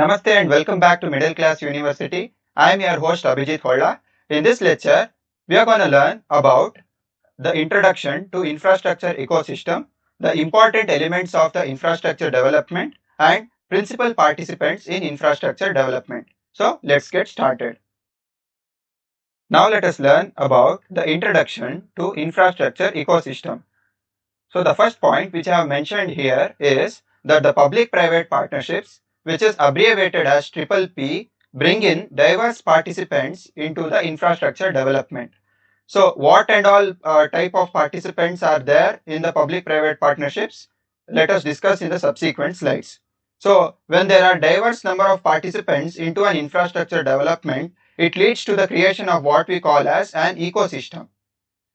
Namaste and welcome back to Middle Class University. I am your host Abhijit Holla. In this lecture, we are going to learn about the introduction to infrastructure ecosystem, the important elements of the infrastructure development and principal participants in infrastructure development. So let's get started. Now let us learn about the introduction to infrastructure ecosystem. So the first point which I have mentioned here is that the public-private partnerships, which is abbreviated as triple P, bring in diverse participants into the infrastructure development. So what and all type of participants are there in the public-private partnerships? Let us discuss in the subsequent slides. So when there are diverse number of participants into an infrastructure development, it leads to the creation of what we call as an ecosystem.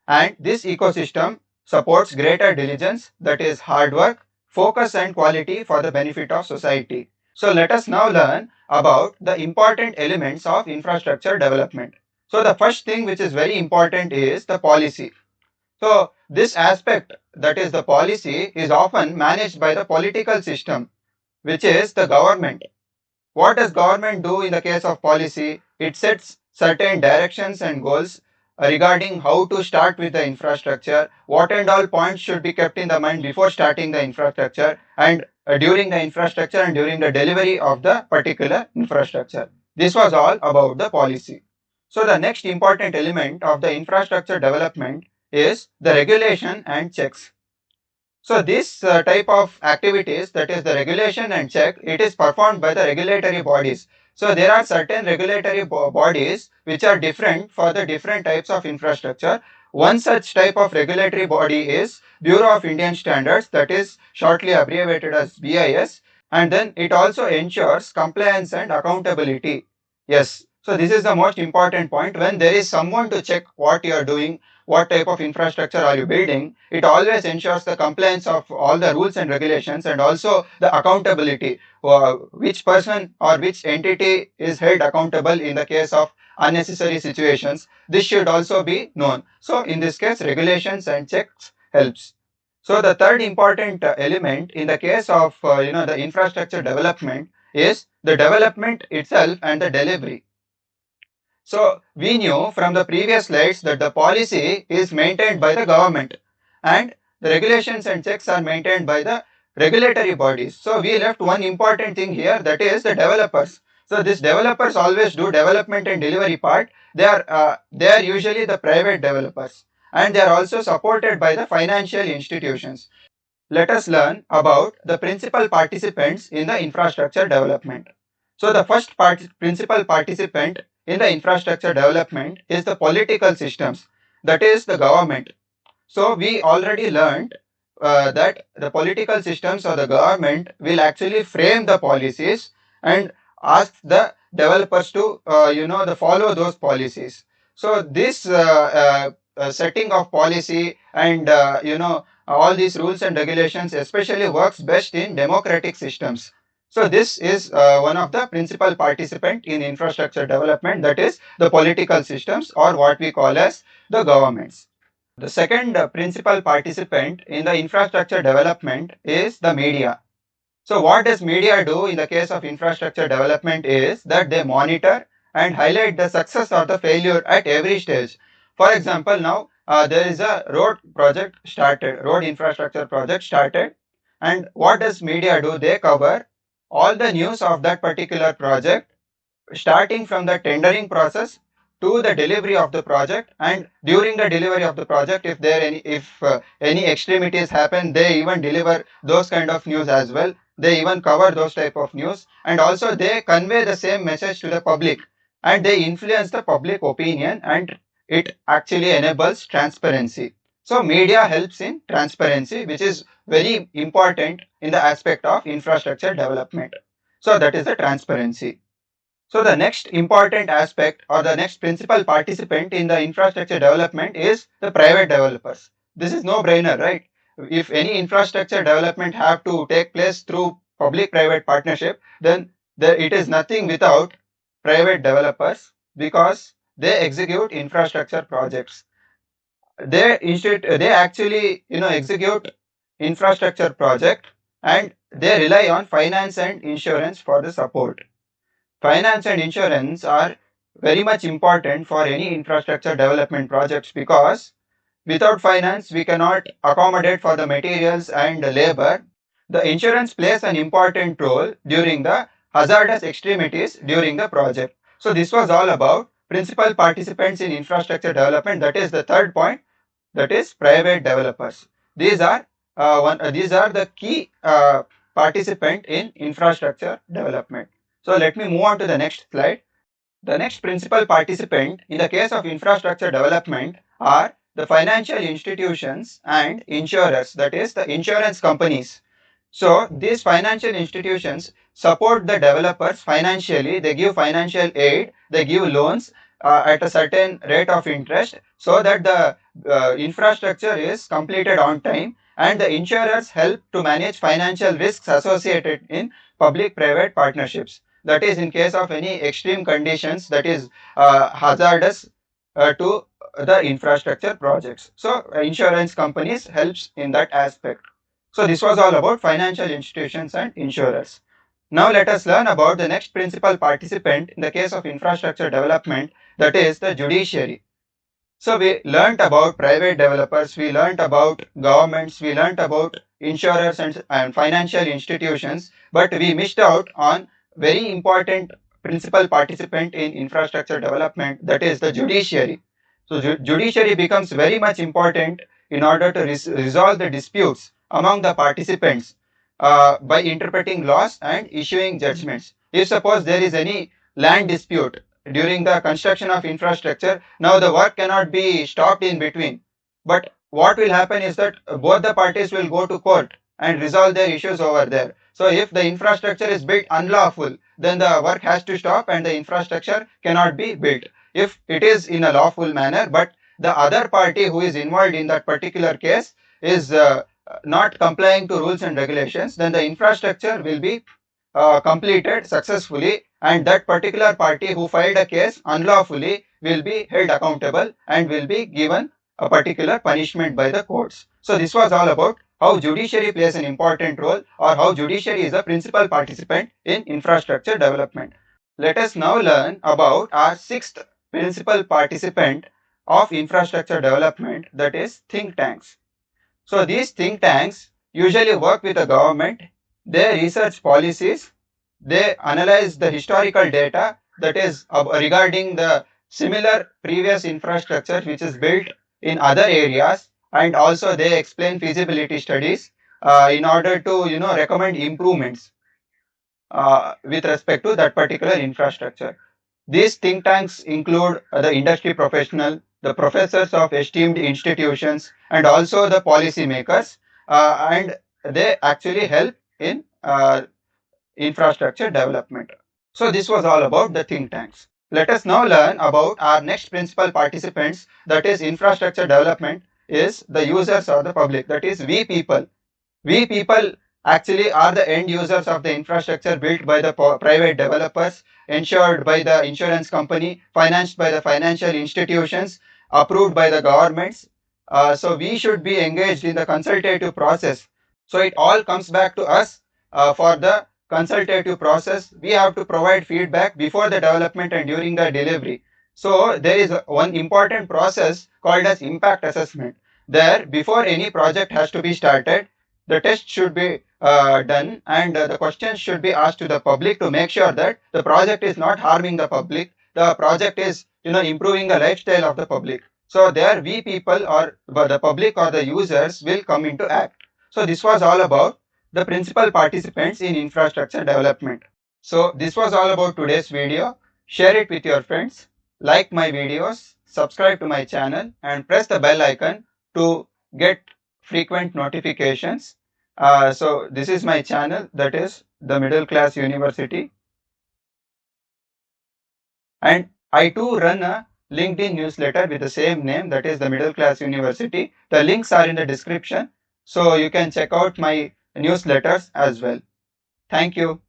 And this ecosystem supports greater diligence, that is hard work, focus and quality for the benefit of society. So let us now learn about the important elements of infrastructure development. So the first thing which is very important is the policy. So this aspect, that is the policy, is often managed by the political system, which is the government. What does government do in the case of policy? It sets certain directions and goals regarding how to start with the infrastructure, what and all points should be kept in the mind before starting the infrastructure and during the infrastructure and during the delivery of the particular infrastructure. This was all about the policy. So the next important element of the infrastructure development is the regulation and checks. So this type of activities, that is the regulation and check, it is performed by the regulatory bodies. So there are certain regulatory bodies which are different for the different types of infrastructure. One such type of regulatory body is Bureau of Indian Standards, that is shortly abbreviated as BIS, and then it also ensures compliance and accountability. Yes, so this is the most important point. When there is someone to check what you are doing, what type of infrastructure are you building, it always ensures the compliance of all the rules and regulations and also the accountability. Which person or which entity is held accountable in the case of unnecessary situations. This should also be known. So in this case, regulations and checks helps. So the third important element in the case of the infrastructure development is the development itself and the delivery. So we knew from the previous slides that the policy is maintained by the government and the regulations and checks are maintained by the regulatory bodies. So we left one important thing here, that is the developers. So these developers always do development and delivery part. They are usually the private developers and they are also supported by the financial institutions. Let us learn about the principal participants in the infrastructure development. So the first principal participant in the infrastructure development is the political systems, that is the government. So we already learned that the political systems or the government will actually frame the policies and ask the developers to follow those policies. So this setting of policy and all these rules and regulations especially works best in democratic systems. So this is one of the principal participant in infrastructure development, that is the political systems or what we call as the governments. The second principal participant in the infrastructure development is the media. So what does media do in the case of infrastructure development is that they monitor and highlight the success or the failure at every stage. For example, now there is a road infrastructure project started, and what does media do? They cover all the news of that particular project, starting from the tendering process to the delivery of the project, and during the delivery of the project, if any extremities happen, they even deliver those kind of news as well. They even cover those type of news, and also they convey the same message to the public, and they influence the public opinion, and it actually enables transparency. So media helps in transparency, which is very important in the aspect of infrastructure development. So that is the transparency. So the next important aspect or the next principal participant in the infrastructure development is the private developers. This is no brainer, right? If any infrastructure development have to take place through public-private partnership, then it is nothing without private developers, because they execute infrastructure projects. They actually execute infrastructure project, and they rely on finance and insurance for the support. finance and insurance are very much important for any infrastructure development projects, because without finance we cannot accommodate for the materials and the labor. The insurance plays an important role during the hazardous extremities during the project. So this was all about principal participants in infrastructure development. That is the third point, that is private developers. These are these are the key participant in infrastructure development. So let me move on to the next slide. The next principal participant in the case of infrastructure development are the financial institutions and insurers, that is the insurance companies. So these financial institutions support the developers financially. They give financial aid, they give loans at a certain rate of interest, so that the infrastructure is completed on time, and the insurers help to manage financial risks associated in public-private partnerships. That is in case of any extreme conditions that is hazardous to the infrastructure projects. So insurance companies helps in that aspect. So this was all about financial institutions and insurers. Now let us learn about the next principal participant in the case of infrastructure development, that is the judiciary. So we learnt about private developers, we learnt about governments, we learnt about insurers and financial institutions, but we missed out on very important principal participant in infrastructure development, that is the judiciary. So judiciary becomes very much important in order to resolve the disputes among the participants by interpreting laws and issuing judgments. If suppose there is any land dispute during the construction of infrastructure, now the work cannot be stopped in between. But what will happen is that both the parties will go to court and resolve their issues over there. So if the infrastructure is built unlawful, then the work has to stop and the infrastructure cannot be built. If it is in a lawful manner, but the other party who is involved in that particular case is not complying to rules and regulations, then the infrastructure will be completed successfully, and that particular party who filed a case unlawfully will be held accountable and will be given a particular punishment by the courts. So this was all about how judiciary plays an important role, or how judiciary is a principal participant in infrastructure development. Let us now learn about our sixth principal participant of infrastructure development, that is think tanks. So these think tanks usually work with the government. They research policies, they analyze the historical data, that is regarding the similar previous infrastructure which is built in other areas, and also they explain feasibility studies in order to recommend improvements with respect to that particular infrastructure. These think tanks include the industry professional, the professors of esteemed institutions, and also the policy makers, and they actually help in infrastructure development. So this was all about the think tanks. Let us now learn about our next principal participants, that is infrastructure development, is the users or the public, that is we people. We people actually are the end users of the infrastructure built by the private developers, ensured by the insurance company, financed by the financial institutions, approved by the governments. So we should be engaged in the consultative process. So it all comes back to us. For the consultative process, we have to provide feedback before the development and during the delivery. So there is one important process called as impact assessment. There, before any project has to be started, the test should be done, and the questions should be asked to the public to make sure that the project is not harming the public, the project is improving the lifestyle of the public. So there we people, or the public or the users, will come into act. So this was all about the principal participants in infrastructure development. So this was all about today's video. Share it with your friends, like my videos, subscribe to my channel, and press the bell icon to get frequent notifications. So this is my channel, that is the Middle Class University, and I too run a LinkedIn newsletter with the same name, that is the Middle Class University. The links are in the description, so you can check out my newsletters as well. Thank you.